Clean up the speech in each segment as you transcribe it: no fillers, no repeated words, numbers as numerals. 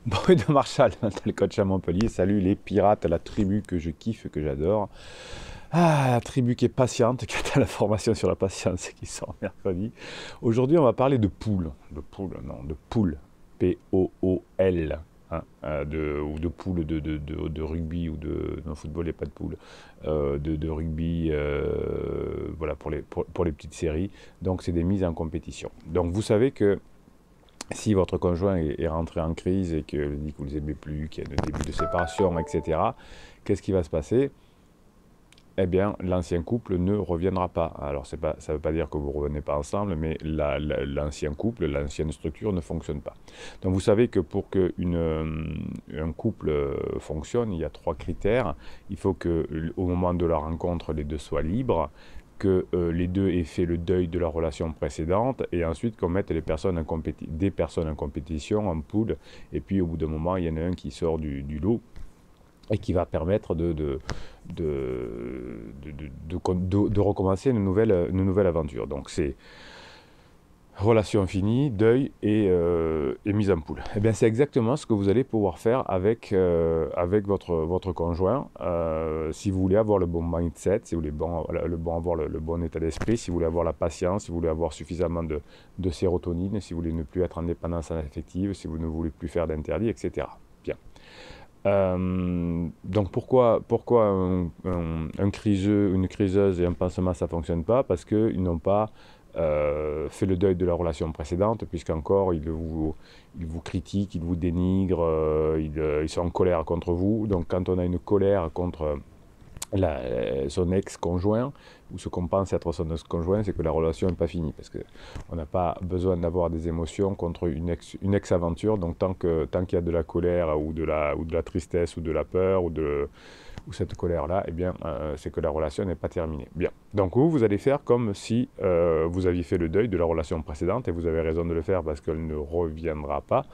Bruit de Marshall, le coach à Montpellier. Salut les pirates, la tribu que je kiffe, que j'adore. Ah, la tribu qui est patiente, qui attend la formation sur la patience qui sort mercredi. Aujourd'hui, on va parler de poules. Non, de poules. P-O-O-L. Hein, ou de poules de rugby ou de. Non, football, il n'y a pas de poules. De rugby, voilà, pour les petites séries. Donc, c'est des mises en compétition. Donc, vous savez que si votre conjoint est rentré en crise et qu'il dit que vous ne les aimez plus, qu'il y a le début de séparation, etc., qu'est-ce qui va se passer? Eh bien, l'ancien couple ne reviendra pas. Alors, pas, ça ne veut pas dire que vous ne revenez pas ensemble, mais l'ancien couple, l'ancienne structure ne fonctionne pas. Donc, vous savez que pour qu'un couple fonctionne, il y a trois critères. Il faut qu'au moment de la rencontre, les deux soient libres, que les deux aient fait le deuil de la relation précédente, et ensuite qu'on mette des personnes en compétition, en poule, et puis au bout d'un moment, il y en a un qui sort du lot et qui va permettre de recommencer une nouvelle aventure. Donc c'est relation finie, deuil et mise en poule. Eh bien, c'est exactement ce que vous allez pouvoir faire avec votre conjoint. Si vous voulez avoir le bon mindset, si vous voulez avoir le bon état d'esprit, si vous voulez avoir la patience, si vous voulez avoir suffisamment de sérotonine, si vous voulez ne plus être en dépendance affective, si vous ne voulez plus faire d'interdit, etc. Bien. Donc pourquoi un criseux, une criseuse et un pansement ça ne fonctionne pas? Parce qu'ils n'ont pas fait le deuil de la relation précédente, puisqu'encore ils vous critiquent, ils vous dénigrent, ils sont en colère contre vous. Donc quand on a une colère contre son ex-conjoint, ou ce qu'on pense être son ex-conjoint, c'est que la relation n'est pas finie, parce qu'on n'a pas besoin d'avoir des émotions contre une ex-aventure, donc tant qu'il y a de la colère, ou de la tristesse, ou de la peur, ou cette colère-là, eh bien, c'est que la relation n'est pas terminée. Bien. Donc vous allez faire comme si vous aviez fait le deuil de la relation précédente, et vous avez raison de le faire parce qu'elle ne reviendra pas.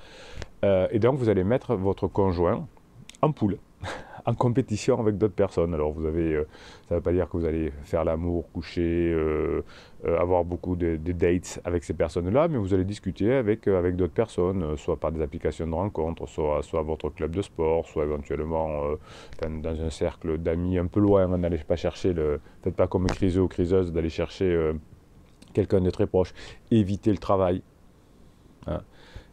Et donc vous allez mettre votre conjoint en poule, en compétition avec d'autres personnes. Alors ça ne veut pas dire que vous allez faire l'amour, coucher, avoir beaucoup de dates avec ces personnes-là, mais vous allez discuter avec d'autres personnes, soit par des applications de rencontres, soit votre club de sport, soit éventuellement dans un cercle d'amis un peu loin. N'allez pas chercher faites pas comme criseux ou criseuse d'aller chercher quelqu'un de très proche. Évitez le travail. Hein.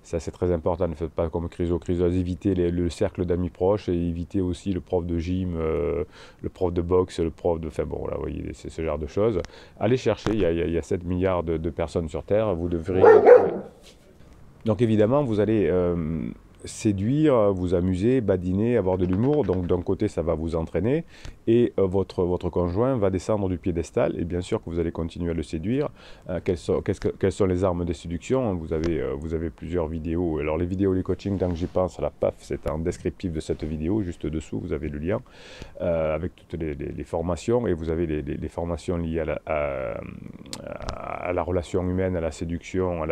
Ça, c'est très important. Ne faites pas comme criseuse. Évitez le cercle d'amis proches, et évitez aussi le prof de gym, le prof de boxe, le prof de. Enfin bon, là, vous voyez, c'est ce genre de choses. Allez chercher. Il y a 7 milliards de personnes sur Terre. Vous devriez. Donc évidemment, vous allez séduire, vous amuser, badiner, avoir de l'humour. Donc d'un côté, ça va vous entraîner, et votre conjoint va descendre du piédestal, et bien sûr que vous allez continuer à le séduire. Quelles sont les armes de séduction? Vous avez plusieurs vidéos. Alors les vidéos, les coachings, tant que j'y pense, la PAF, c'est en descriptif de cette vidéo. Juste dessous, vous avez le lien avec toutes les formations, et vous avez les formations liées à la relation humaine, à la séduction,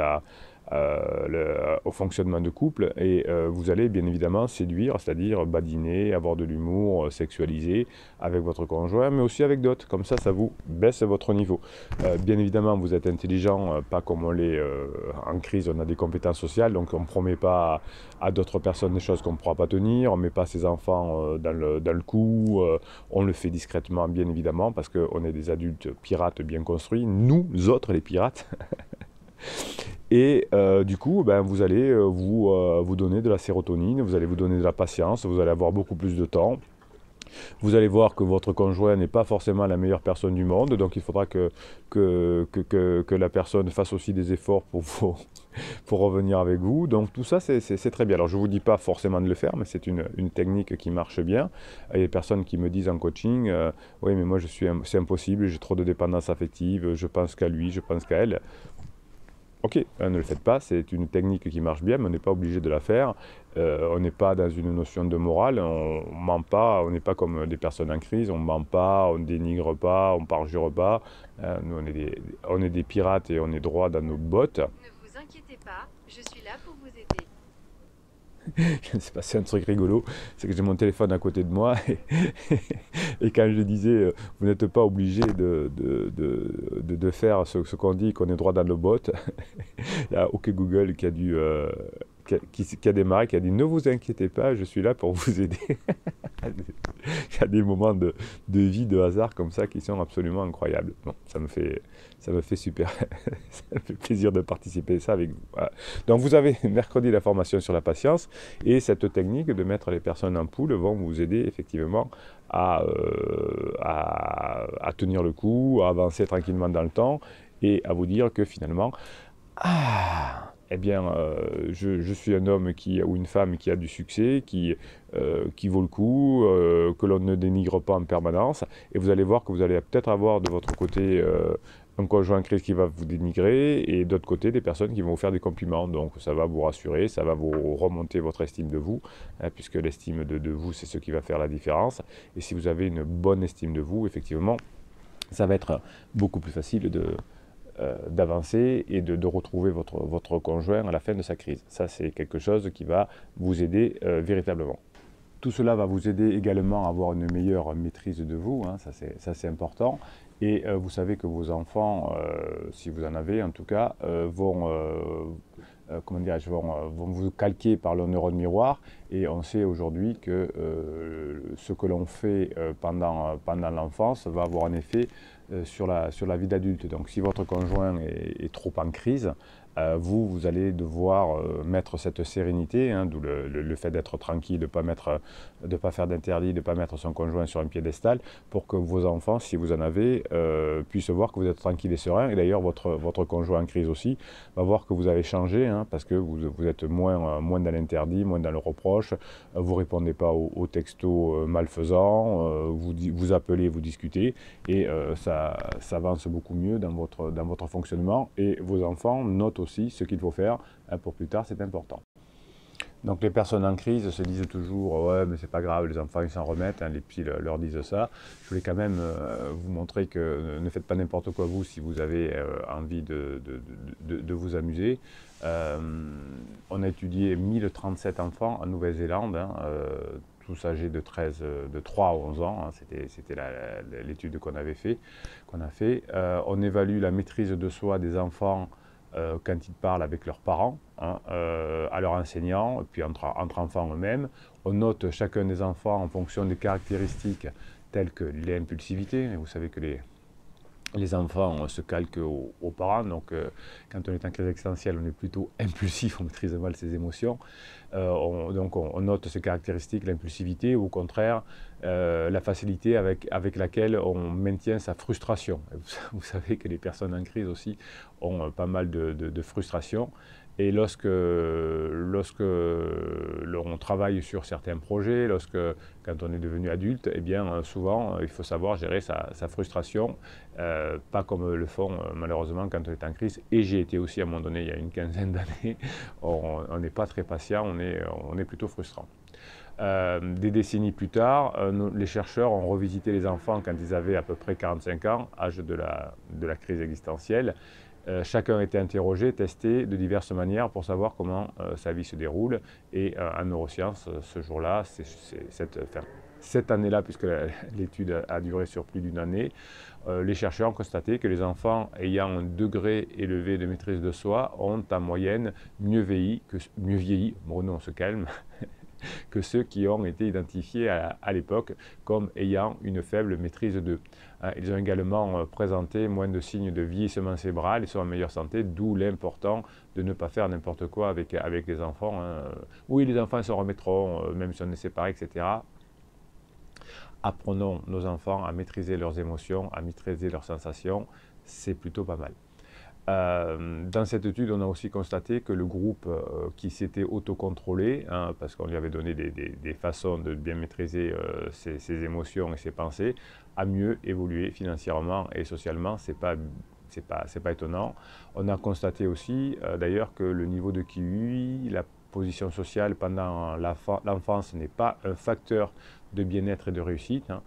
au fonctionnement de couple, et vous allez bien évidemment séduire, c'est-à-dire badiner, avoir de l'humour, sexualiser avec votre conjoint, mais aussi avec d'autres. Comme ça vous baisse votre niveau. Bien évidemment, vous êtes intelligent, pas comme on l'est en crise. On a des compétences sociales, donc on ne promet pas à d'autres personnes des choses qu'on ne pourra pas tenir. On ne met pas ses enfants dans le coup. On le fait discrètement, bien évidemment, parce qu'on est des adultes pirates bien construits, nous autres les pirates. Et du coup, ben, vous allez vous donner de la sérotonine, vous allez vous donner de la patience, vous allez avoir beaucoup plus de temps. Vous allez voir que votre conjoint n'est pas forcément la meilleure personne du monde, donc il faudra que la personne fasse aussi des efforts pour revenir avec vous. Donc tout ça, c'est très bien. Alors je ne vous dis pas forcément de le faire, mais c'est une technique qui marche bien. Il y a des personnes qui me disent en coaching, oui, mais moi c'est impossible, j'ai trop de dépendance affective, je pense qu'à lui, je pense qu'à elle. Ok, ne le faites pas, c'est une technique qui marche bien, mais on n'est pas obligé de la faire. On n'est pas dans une notion de morale, on ne ment pas, on n'est pas comme des personnes en crise, on ne ment pas, on ne dénigre pas, on ne parjure pas. Nous, on est des pirates, et on est droit dans nos bottes. Ne vous inquiétez pas, je suis là pour vous aider. C'est passé un truc rigolo, c'est que j'ai mon téléphone à côté de moi, et quand je disais vous n'êtes pas obligé de faire ce qu'on dit, qu'on est droit dans le bot, il y a OK Google qui a dû qui a démarré, qui a dit « Ne vous inquiétez pas, je suis là pour vous aider ». Il y a des moments de vie, de hasard comme ça qui sont absolument incroyables. Bon, ça me fait super, ça me fait plaisir de participer à ça avec vous. Voilà. Donc vous avez mercredi la formation sur la patience et cette technique de mettre les personnes en poule vont vous aider effectivement à tenir le coup, à avancer tranquillement dans le temps et à vous dire que finalement, eh bien, je suis un homme ou une femme qui a du succès, qui vaut le coup, que l'on ne dénigre pas en permanence. Et vous allez voir que vous allez peut-être avoir de votre côté un conjoint en crise qui va vous dénigrer et d'autre côté des personnes qui vont vous faire des compliments. Donc ça va vous rassurer, ça va vous remonter votre estime de vous, hein, puisque l'estime de vous, c'est ce qui va faire la différence. Et si vous avez une bonne estime de vous, effectivement, ça va être beaucoup plus facile d'avancer et de retrouver votre conjoint à la fin de sa crise. Ça, c'est quelque chose qui va vous aider véritablement. Tout cela va vous aider également à avoir une meilleure maîtrise de vous, hein, ça c'est important. Et vous savez que vos enfants, si vous en avez en tout cas, vont vous calquer par le neurone miroir. Et on sait aujourd'hui que ce que l'on fait pendant l'enfance va avoir un effet sur la vie d'adulte. Donc si votre conjoint est trop en crise, vous allez devoir mettre cette sérénité, hein, d'où le fait d'être tranquille, de ne pas faire d'interdit, de ne pas mettre son conjoint sur un piédestal, pour que vos enfants, si vous en avez, puissent voir que vous êtes tranquille et serein. Et d'ailleurs, votre conjoint en crise aussi va voir que vous avez changé, hein, parce que vous êtes moins dans l'interdit, moins dans le reproche, vous ne répondez pas aux textos malfaisants, vous appelez, vous discutez, et ça avance beaucoup mieux dans votre fonctionnement. Et vos enfants notent aussi ce qu'il faut faire pour plus tard, c'est important. Donc les personnes en crise se disent toujours « ouais mais c'est pas grave, les enfants ils s'en remettent hein, », les psys leur disent ça. Je voulais quand même vous montrer que ne faites pas n'importe quoi vous si vous avez envie de vous amuser. On a étudié 1037 enfants en Nouvelle-Zélande, hein, tous âgés de 3 à 11 ans, hein, c'était l'étude qu'on a fait. On évalue la maîtrise de soi des enfants quand ils parlent avec leurs parents, hein, à leurs enseignants, et puis entre enfants eux-mêmes. On note chacun des enfants en fonction des caractéristiques telles que l'impulsivité. Vous savez que les enfants se calquent aux parents, donc quand on est en crise existentielle, on est plutôt impulsif, on maîtrise mal ses émotions. Donc on note ces caractéristiques, l'impulsivité, ou au contraire, la facilité avec laquelle on maintient sa frustration. Vous savez que les personnes en crise aussi ont pas mal de frustration. Et lorsque l'on travaille sur certains projets, quand on est devenu adulte, eh bien souvent il faut savoir gérer sa frustration, pas comme le font malheureusement quand on est en crise. Et j'ai été aussi à un moment donné, il y a une quinzaine d'années, on n'est pas très patient, on est plutôt frustrant. Des décennies plus tard, les chercheurs ont revisité les enfants quand ils avaient à peu près 45 ans, âge de la crise existentielle. Chacun a été interrogé, testé de diverses manières pour savoir comment sa vie se déroule. Et en neurosciences, ce jour-là, cette année-là, puisque l'étude a duré sur plus d'une année, les chercheurs ont constaté que les enfants ayant un degré élevé de maîtrise de soi ont en moyenne mieux vieilli, Bruno on se calme, que ceux qui ont été identifiés à l'époque comme ayant une faible maîtrise d'eux. Ils ont également présenté moins de signes de vieillissement cérébral, ils sont en meilleure santé, d'où l'important de ne pas faire n'importe quoi avec les enfants. Oui, les enfants s'en remettront, même si on est séparés, etc. Apprenons nos enfants à maîtriser leurs émotions, à maîtriser leurs sensations, c'est plutôt pas mal. Dans cette étude, on a aussi constaté que le groupe qui s'était autocontrôlé, hein, parce qu'on lui avait donné des façons de bien maîtriser ses émotions et ses pensées, a mieux évolué financièrement et socialement. C'est pas étonnant. On a constaté aussi d'ailleurs que le niveau de QI, la position sociale pendant l'enfance n'est pas un facteur de bien-être et de réussite. Hein.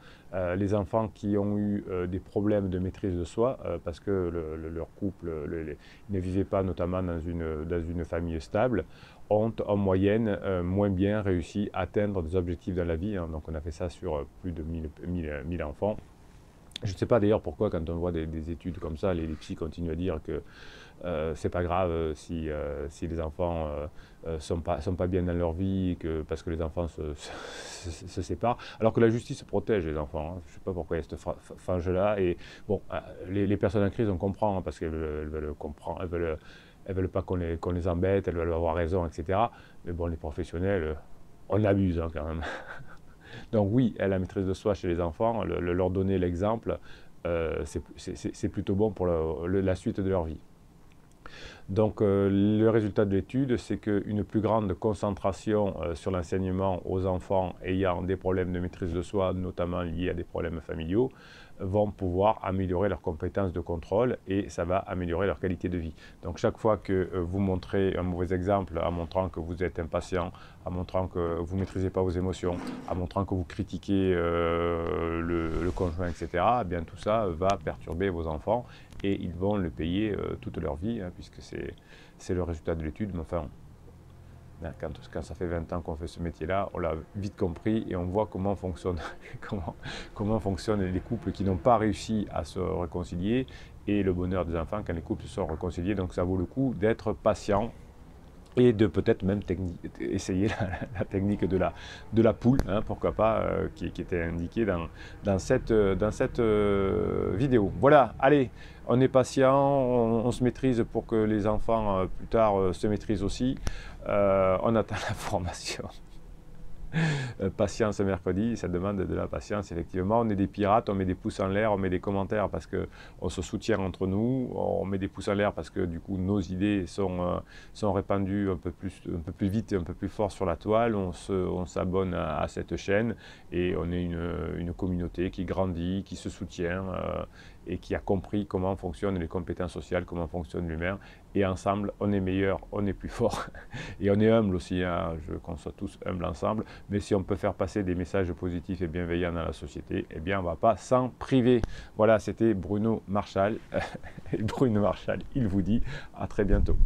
Les enfants qui ont eu des problèmes de maîtrise de soi, parce que leur couple ne vivait pas notamment dans une famille stable, ont en moyenne moins bien réussi à atteindre des objectifs dans la vie. Hein. Donc on a fait ça sur plus de 1000 enfants. Je ne sais pas d'ailleurs pourquoi quand on voit des études comme ça, les psys continuent à dire que c'est pas grave si les enfants sont pas bien dans leur vie, parce que les enfants se séparent, alors que la justice protège les enfants. Hein. Je ne sais pas pourquoi il y a cette frange-là. Et bon, les personnes en crise, on comprend, hein, parce qu'elles veulent comprendre, elles veulent pas qu'on les embête, elles veulent avoir raison, etc. Mais bon, les professionnels, on abuse hein, quand même. Donc oui, la maîtrise de soi chez les enfants, leur donner l'exemple, c'est plutôt bon pour la suite de leur vie. Donc le résultat de l'étude, c'est qu'une plus grande concentration sur l'enseignement aux enfants ayant des problèmes de maîtrise de soi, notamment liés à des problèmes familiaux, vont pouvoir améliorer leurs compétences de contrôle et ça va améliorer leur qualité de vie. Donc chaque fois que vous montrez un mauvais exemple en montrant que vous êtes impatient, en montrant que vous ne maîtrisez pas vos émotions, en montrant que vous critiquez le conjoint, etc., eh bien tout ça va perturber vos enfants et ils vont le payer toute leur vie, hein, puisque c'est le résultat de l'étude. Mais enfin, quand ça fait 20 ans qu'on fait ce métier-là, on l'a vite compris et on voit comment fonctionnent les couples qui n'ont pas réussi à se réconcilier et le bonheur des enfants quand les couples se sont réconciliés. Donc ça vaut le coup d'être patient et de peut-être même essayer la technique de la poule, hein, pourquoi pas, qui était indiquée dans cette vidéo. Voilà, allez, on est patient, on se maîtrise pour que les enfants plus tard se maîtrisent aussi. On attend la formation. Patience mercredi, ça demande de la patience, effectivement. On est des pirates, on met des pouces en l'air, on met des commentaires parce qu'on se soutient entre nous, on met des pouces en l'air parce que du coup nos idées sont répandues un peu plus vite et un peu plus fort sur la toile, on s'abonne à cette chaîne et on est une communauté qui grandit, qui se soutient et qui a compris comment fonctionnent les compétences sociales, comment fonctionne l'humain. Et ensemble, on est meilleur, on est plus fort. Et on est humble aussi, hein. Je veux qu'on soit tous humbles ensemble. Mais si on peut faire passer des messages positifs et bienveillants dans la société, eh bien, on ne va pas s'en priver. Voilà, c'était Bruno Marchal. Et Bruno Marchal, il vous dit à très bientôt.